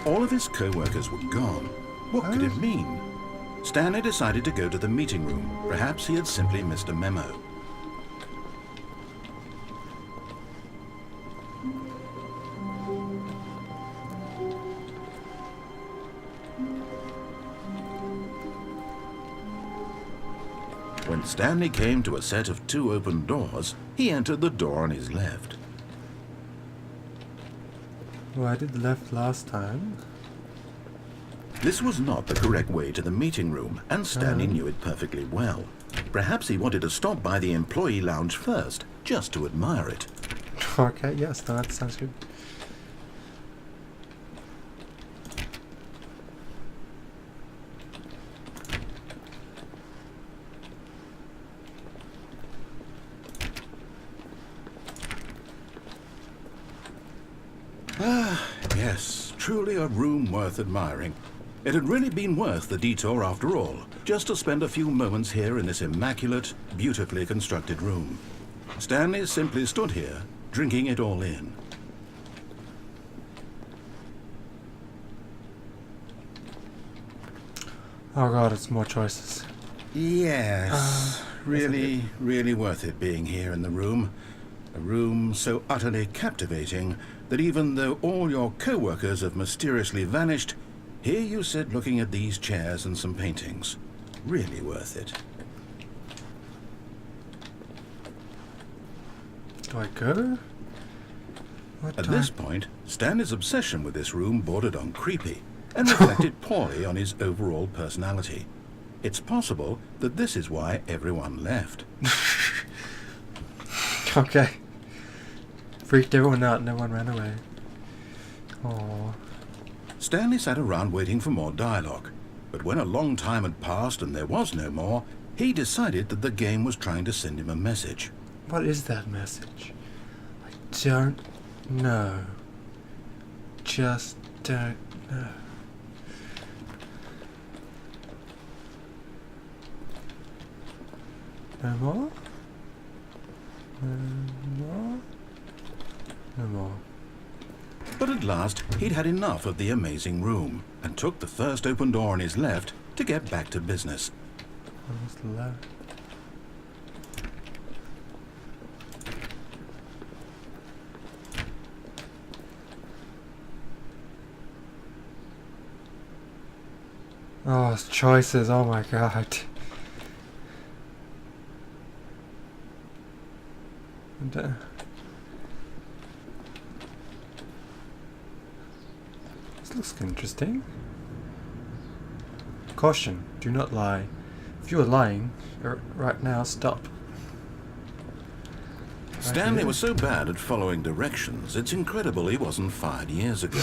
All of his co-workers were gone. What could it mean? Stanley decided to go to the meeting room. Perhaps he had simply missed a memo. When Stanley came to a set of 2 open doors, he entered the door on his left. Well, I did left last time. This was not the correct way to the meeting room, and Stanley knew it perfectly well. Perhaps he wanted to stop by the employee lounge first, just to admire it. Okay, yes, no, that sounds good. Yes, truly a room worth admiring. It had really been worth the detour after all, just to spend a few moments here in this immaculate, beautifully constructed room. Stanley simply stood here, drinking it all in. Oh god, it's more choices. Yes, really worth it being here in the room. A room so utterly captivating that even though all your co-workers have mysteriously vanished, here you sit looking at these chairs and some paintings. Really worth it. Do I go? At this point, Stanley's obsession with this room bordered on creepy and reflected poorly on his overall personality. It's possible that this is why everyone left. Okay. Freaked everyone out and everyone ran away. Aww. Stanley sat around waiting for more dialogue, but when a long time had passed and there was no more, he decided that the game was trying to send him a message. What is that message? I don't know. Just don't know. No more? No more? No more. But at last, he'd had enough of the amazing room and took the first open door on his left to get back to business. Almost left. Oh, it's choices, oh my god. And, this looks interesting. Caution, do not lie. If you are lying, right now, stop. Stanley was so bad at following directions, it's incredible he wasn't fired years ago.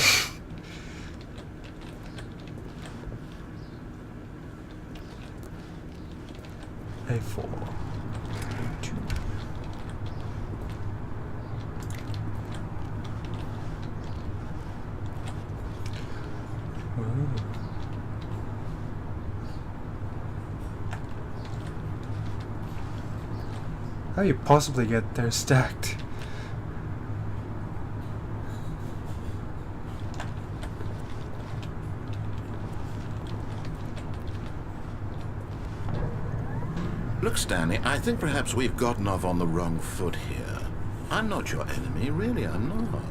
A4. A2. How do you possibly get there stacked? Look, Stanley, I think perhaps we've gotten off on the wrong foot here. I'm not your enemy, really, I'm not.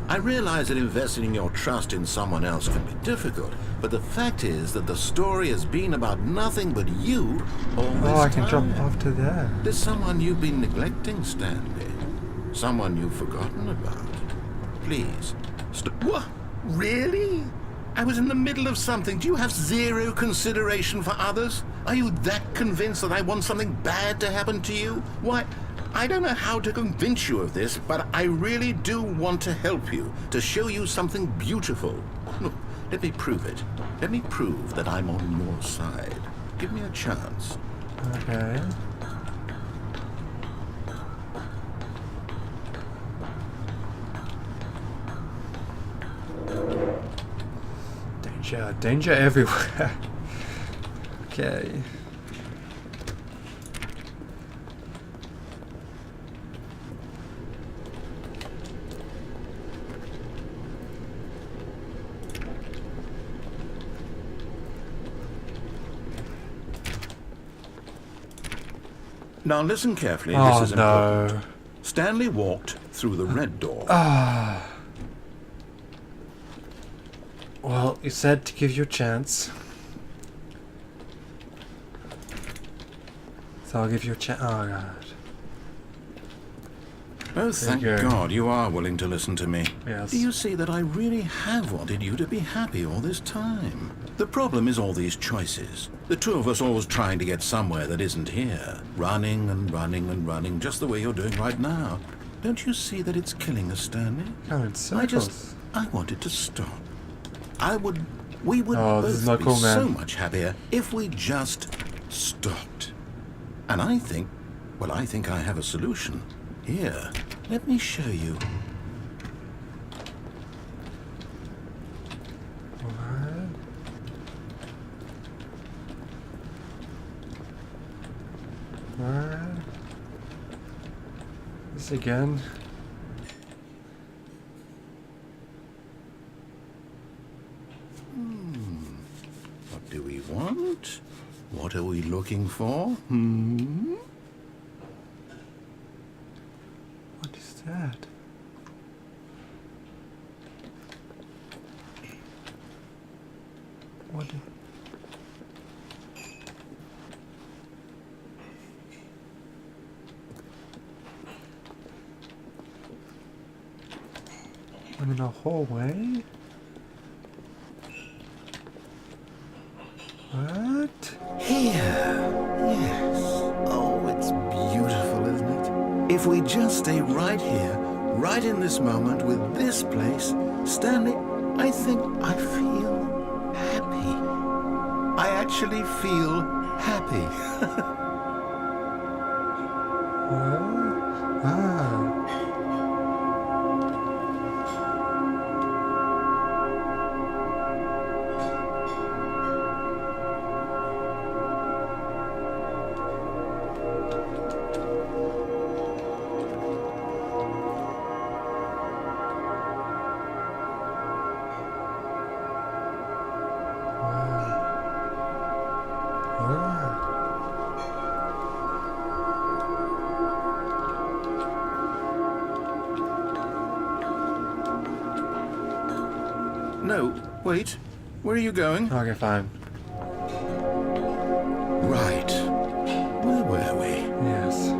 I realize that investing your trust in someone else can be difficult, but the fact is that the story has been about nothing but you all this time. Oh, I can jump off to there. There's someone you've been neglecting, Stanley. Someone you've forgotten about. Please, what? Really? I was in the middle of something. Do you have zero consideration for others? Are you that convinced that I want something bad to happen to you? Why, I don't know how to convince you of this, but I really do want to help you, to show you something beautiful. Look, let me prove it. Let me prove that I'm on your side. Give me a chance. Okay. Danger everywhere. Okay. Now listen carefully, Oh, this is no. important. Stanley walked through the red door. Ah. Well, you said to give you a chance. So I'll give you a chance. Oh, God. Oh, thank God you are willing to listen to me. Yes. Do you see that I really have wanted you to be happy all this time? The problem is all these choices. The two of us always trying to get somewhere that isn't here. Running and running and running, just the way you're doing right now. Don't you see that it's killing us, Stanley? Oh, it's circles. I wanted to stop. We would this is both not be cool, man. so much happier if we just stopped. And I think I have a solution. Here, let me show you. What? What? This again? What do we want? What are we looking for? What is that? What? I'm in a hallway? What? Here. Yes. Oh, it's beautiful, isn't it? If we just stay right here, right in this moment with this place, Stanley, I think I feel happy. I actually feel happy. What? Ah. No, wait. Where are you going? Okay, fine. Right. Where were we? Yes.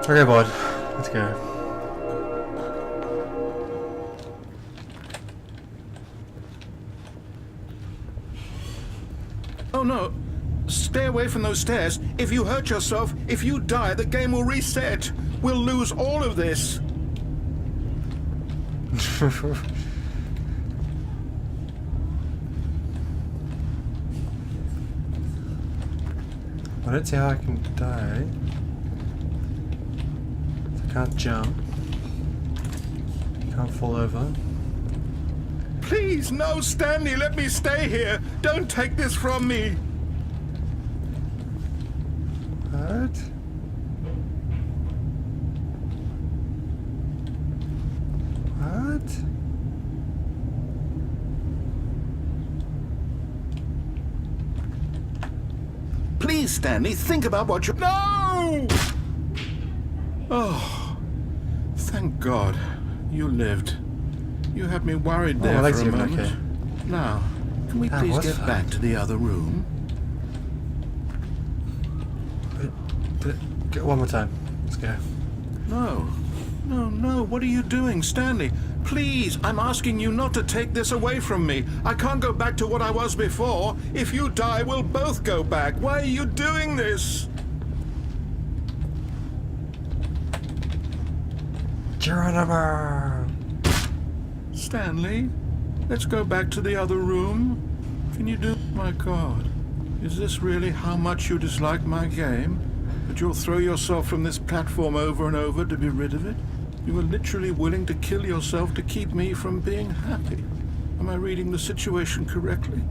Okay, bud. Let's go. Oh no. Stay away from those stairs. If you hurt yourself, if you die, the game will reset. We'll lose all of this. I don't see how I can die. I can't jump. Can't fall over. Please, no, Stanley, let me stay here. Don't take this from me. What? What? Please, Stanley, think about what you... No! Oh, thank God. You lived. You had me worried there legs for a are moment. okay. Now, can we That please was get fun. back to the other room? One more time. Let's go. No. No, no. What are you doing, Stanley? Please, I'm asking you not to take this away from me. I can't go back to what I was before. If you die, we'll both go back. Why are you doing this? Geronimo! Stanley, let's go back to the other room. Can you do... My God. Is this really how much you dislike my game? That you'll throw yourself from this platform over and over to be rid of it? You were literally willing to kill yourself to keep me from being happy. Am I reading the situation correctly?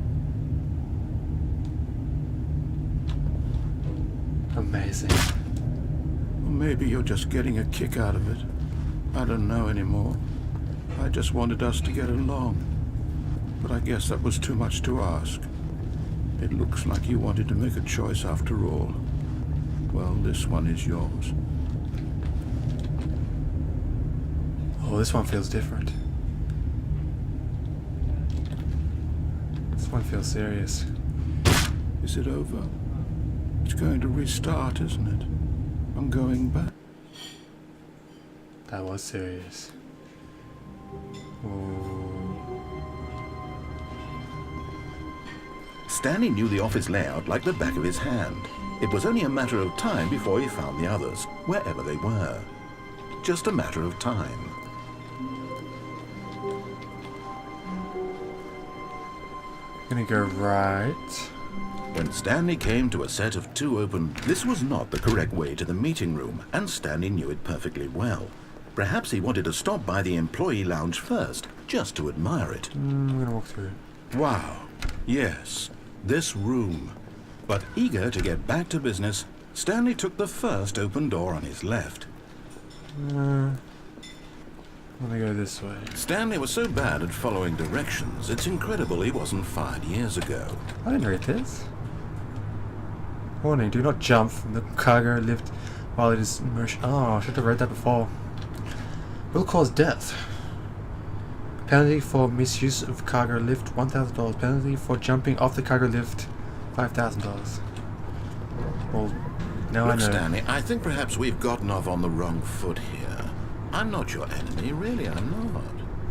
Amazing. Or maybe you're just getting a kick out of it. I don't know anymore. I just wanted us to get along. But I guess that was too much to ask. It looks like you wanted to make a choice after all. Well, this one is yours. Oh, this one feels different. This one feels serious. Is it over? It's going to restart, isn't it? I'm going back. That was serious. Ooh. Stanley knew the office layout like the back of his hand. It was only a matter of time before he found the others, wherever they were. Just a matter of time. Gonna go right. When Stanley came to a set of two open, this was not the correct way to the meeting room, and Stanley knew it perfectly well. Perhaps he wanted to stop by the employee lounge first, just to admire it. I'm gonna walk through. Wow, yes, this room. But eager to get back to business, Stanley took the first open door on his left. I'm gonna go this way. Stanley was so bad at following directions, it's incredible he wasn't fired years ago. I didn't read this. Warning, do not jump from the cargo lift while it is in motion. Oh, I should have read that before. Will cause death. Penalty for misuse of cargo lift, $1,000. Penalty for jumping off the cargo lift, $5,000. Well, now Look, I know. Stanley, I think perhaps we've gotten off on the wrong foot here. I'm not your enemy, really, I'm not.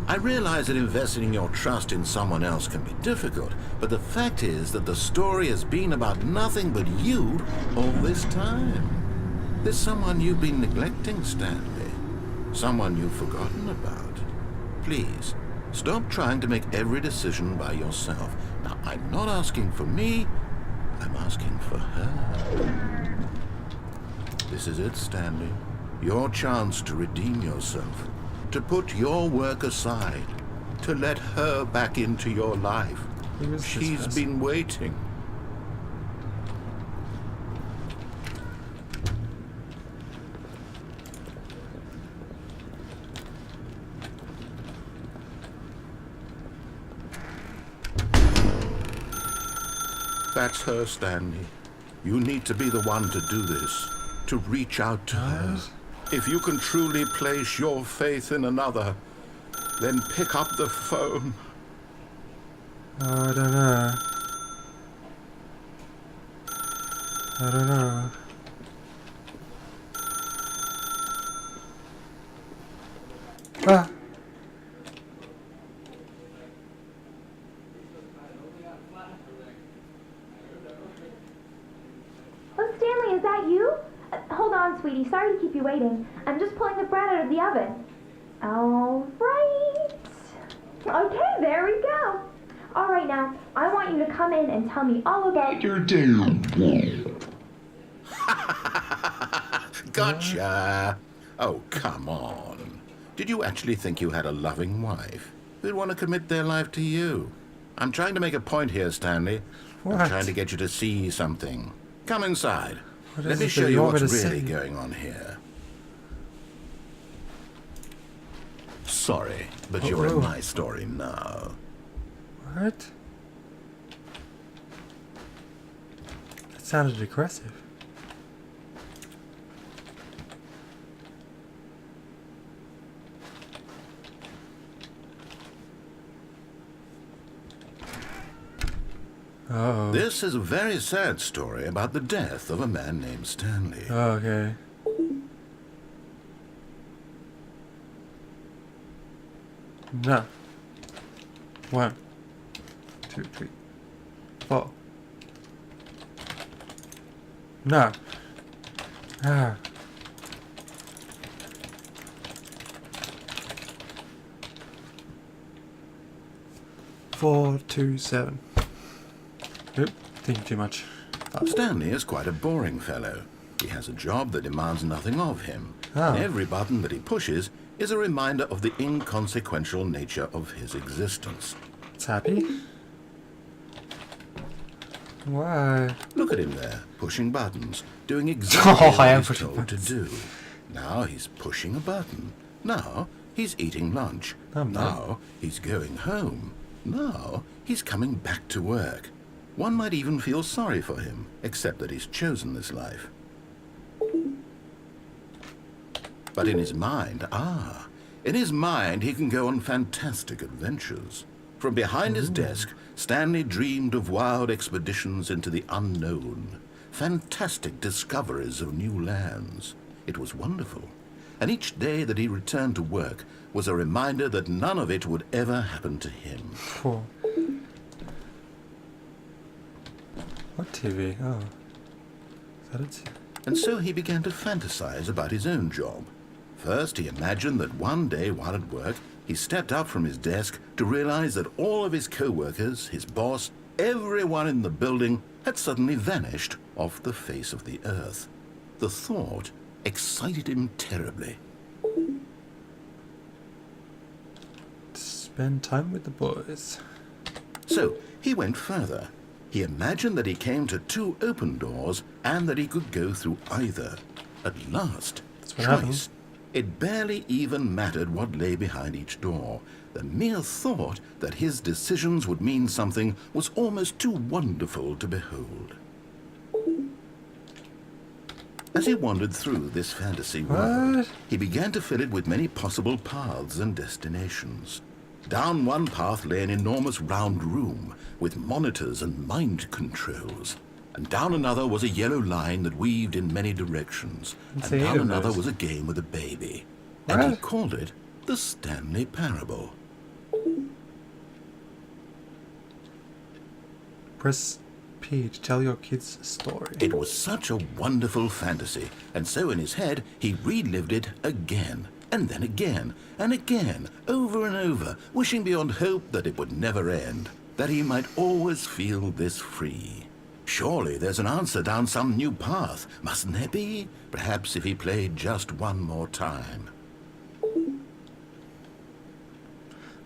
I realize that investing your trust in someone else can be difficult, but the fact is that the story has been about nothing but you all this time. There's someone you've been neglecting, Stanley. Someone you've forgotten about. Please, stop trying to make every decision by yourself. Now, I'm not asking for me, I'm asking for her. This is it, Stanley. Your chance to redeem yourself. To put your work aside. To let her back into your life. Who is this She's person? been waiting. That's her, Stanley. You need to be the one to do this. To reach out to her. If you can truly place your faith in another, then pick up the phone. Oh, I don't know. I don't know. Ah! Oh, Stanley, is that you? Hold on, sweetie. Sorry to keep you waiting. I'm just pulling the bread out of the oven. All right. Okay, there we go. All right, now, I want you to come in and tell me all about your day. Gotcha. Oh, come on. Did you actually think you had a loving wife who'd want to commit their life to you? I'm trying to make a point here, Stanley. What? I'm trying to get you to see something. Come inside. What Let is me it show that you want me what's to really see? going on here. Sorry, but you're Uh-oh. in my story now. What? That sounded aggressive. Uh-oh. This is a very sad story about the death of a man named Stanley. Oh, okay. No. 1, 2, 3, 4. No. Ah. Four, 2, 7. Oop, thinking too much. Stanley is quite a boring fellow. He has a job that demands nothing of him. Oh. And every button that he pushes is a reminder of the inconsequential nature of his existence. It's happy? Why? Look at him there, pushing buttons, doing exactly I am what he's pushing told to buttons. do. Now he's pushing a button. Now he's eating lunch. I'm not. Now he's going home. Now he's coming back to work. One might even feel sorry for him, except that he's chosen this life. But in his mind, in his mind he can go on fantastic adventures. From behind his desk, Stanley dreamed of wild expeditions into the unknown, fantastic discoveries of new lands. It was wonderful, and each day that he returned to work was a reminder that none of it would ever happen to him. Cool. What TV? Oh. Is that it? And so he began to fantasize about his own job. First, he imagined that one day while at work, he stepped up from his desk to realize that all of his co-workers, his boss, everyone in the building had suddenly vanished off the face of the earth. The thought excited him terribly. Spend time with the boys. So he went further. He imagined that he came to 2 open doors and that he could go through either. At last, That's what happened. choice. It barely even mattered what lay behind each door. The mere thought that his decisions would mean something was almost too wonderful to behold. As he wandered through this fantasy world, What? he began to fill it with many possible paths and destinations. Down one path lay an enormous round room with monitors and mind controls. And down another was a yellow line that weaved in many directions. Let's And see down either of another those. was a game with a baby. And he What? called it the Stanley Parable. Press P to tell your kids a story. It was such a wonderful fantasy, and so in his head he relived it again, and then again, and again, over and over, wishing beyond hope that it would never end, that he might always feel this free. Surely there's an answer down some new path, mustn't there be? Perhaps if he played just one more time.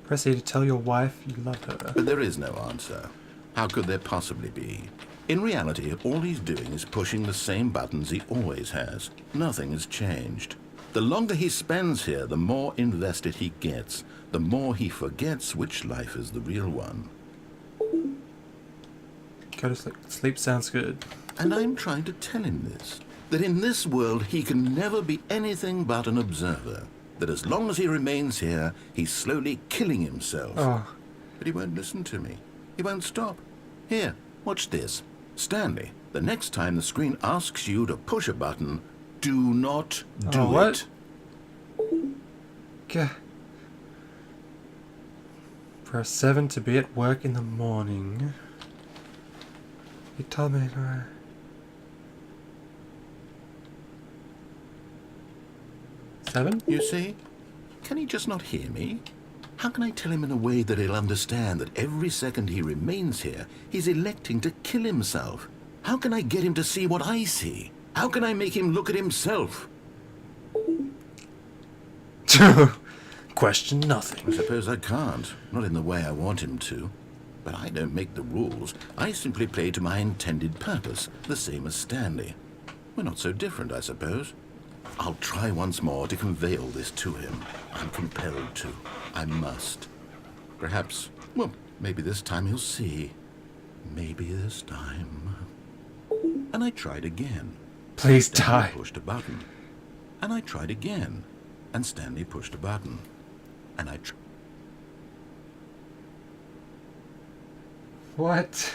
Press E to tell your wife you love her. But there is no answer. How could there possibly be? In reality, all he's doing is pushing the same buttons he always has. Nothing has changed. The longer he spends here, the more invested he gets, the more he forgets which life is the real one. Go to sleep. Sleep sounds good. And I'm trying to tell him this, that in this world he can never be anything but an observer, that as long as he remains here, he's slowly killing himself. Oh, But he won't listen to me. He won't stop. Here, watch this. Stanley, the next time the screen asks you to push a button, do not do what? it. Gah. Press 7 to be at work in the morning. You told me no. Seven? You see? Can he just not hear me? How can I tell him in a way that he'll understand that every second he remains here, he's electing to kill himself? How can I get him to see what I see? How can I make him look at himself? Question nothing. I suppose I can't. Not in the way I want him to. But I don't make the rules. I simply play to my intended purpose, the same as Stanley. We're not so different, I suppose. I'll try once more to convey all this to him. I'm compelled to. I must. Perhaps, well, maybe this time he'll see. Maybe this time. And I tried again. Please Stanley die. pushed a button. And I tried again. And Stanley pushed a button. And I What?